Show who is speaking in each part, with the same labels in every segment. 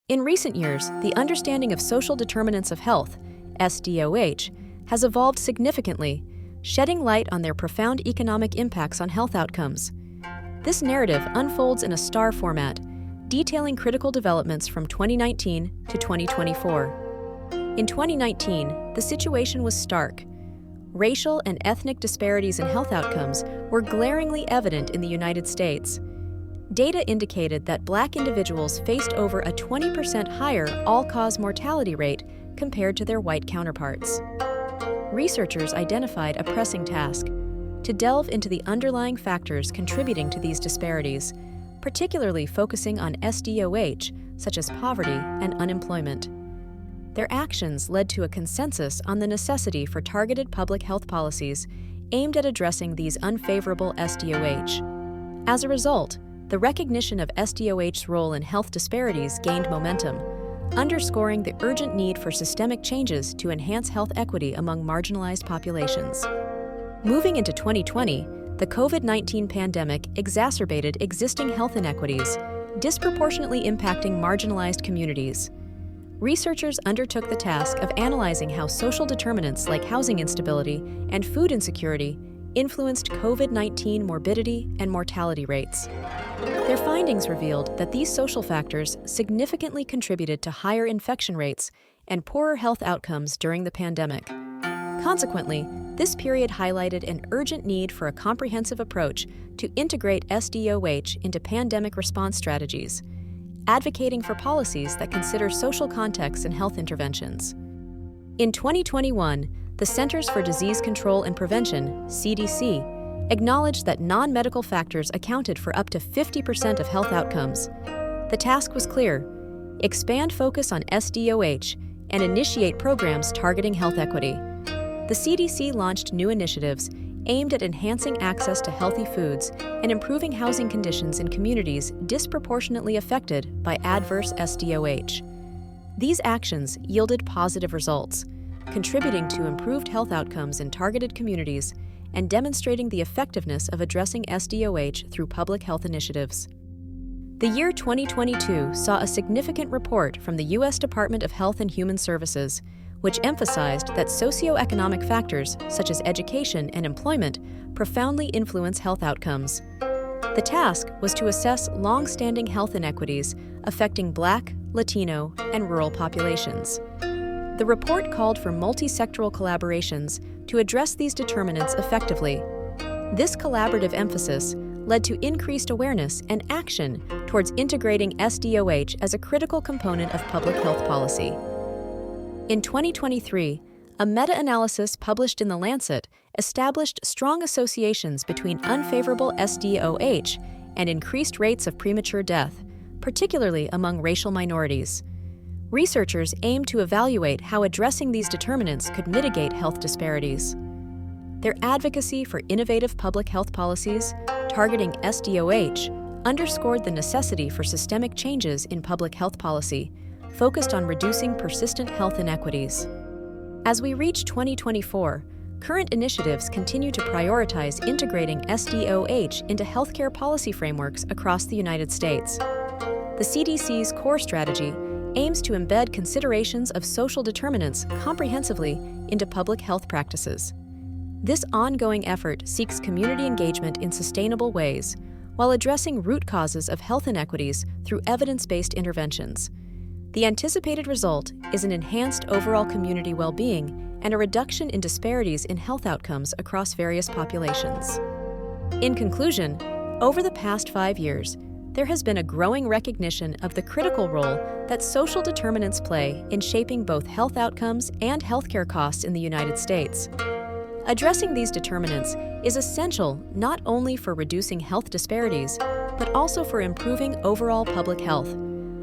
Speaker 1: In recent years, the understanding of social determinants of health, SDOH, has evolved significantly, shedding light on their profound economic impacts on health outcomes. This narrative unfolds in a star format, detailing critical developments from 2019 to 2024. In 2019, the situation was stark. Racial and ethnic disparities in health outcomes were glaringly evident in the United States. Data indicated that Black individuals faced over a 20% higher all-cause mortality rate compared to their white counterparts. Researchers identified a pressing task: to delve into the underlying factors contributing to these disparities, particularly focusing on SDOH, such as poverty and unemployment. Their actions led to a consensus on the necessity for targeted public health policies aimed at addressing these unfavorable SDOH. As a result, the recognition of SDOH's role in health disparities gained momentum, underscoring the urgent need for systemic changes to enhance health equity among marginalized populations. Moving into 2020, the COVID-19 pandemic exacerbated existing health inequities, disproportionately impacting marginalized communities. Researchers undertook the task of analyzing how social determinants like housing instability and food insecurity influenced COVID-19 morbidity and mortality rates. Their findings revealed that these social factors significantly contributed to higher infection rates and poorer health outcomes during the pandemic. Consequently, this period highlighted an urgent need for a comprehensive approach to integrate SDOH into pandemic response strategies, advocating for policies that consider social contexts in health interventions. In 2021, the Centers for Disease Control and Prevention, CDC, acknowledged that non-medical factors accounted for up to 50% of health outcomes. The task was clear: expand focus on SDOH and initiate programs targeting health equity. The CDC launched new initiatives aimed at enhancing access to healthy foods and improving housing conditions in communities disproportionately affected by adverse SDOH. These actions yielded positive results, contributing to improved health outcomes in targeted communities and demonstrating the effectiveness of addressing SDOH through public health initiatives. The year 2022 saw a significant report from the U.S. Department of Health and Human Services, which emphasized that socioeconomic factors such as education and employment profoundly influence health outcomes. The task was to assess long-standing health inequities affecting Black, Latino, and rural populations. The report called for multi-sectoral collaborations to address these determinants effectively. This collaborative emphasis led to increased awareness and action towards integrating SDOH as a critical component of public health policy. In 2023, a meta-analysis published in The Lancet established strong associations between unfavorable SDOH and increased rates of premature death, particularly among racial minorities. Researchers aimed to evaluate how addressing these determinants could mitigate health disparities. Their advocacy for innovative public health policies targeting SDOH underscored the necessity for systemic changes in public health policy, focused on reducing persistent health inequities. As we reach 2024, current initiatives continue to prioritize integrating SDOH into healthcare policy frameworks across the United States. The CDC's core strategy aims to embed considerations of social determinants comprehensively into public health practices. This ongoing effort seeks community engagement in sustainable ways, while addressing root causes of health inequities through evidence-based interventions. The anticipated result is an enhanced overall community well-being and a reduction in disparities in health outcomes across various populations. In conclusion, over the past 5 years, there has been a growing recognition of the critical role that social determinants play in shaping both health outcomes and healthcare costs in the United States. Addressing these determinants is essential not only for reducing health disparities, but also for improving overall public health,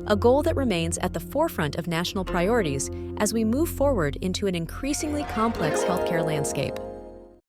Speaker 1: a goal that remains at the forefront of national priorities as we move forward into an increasingly complex healthcare landscape.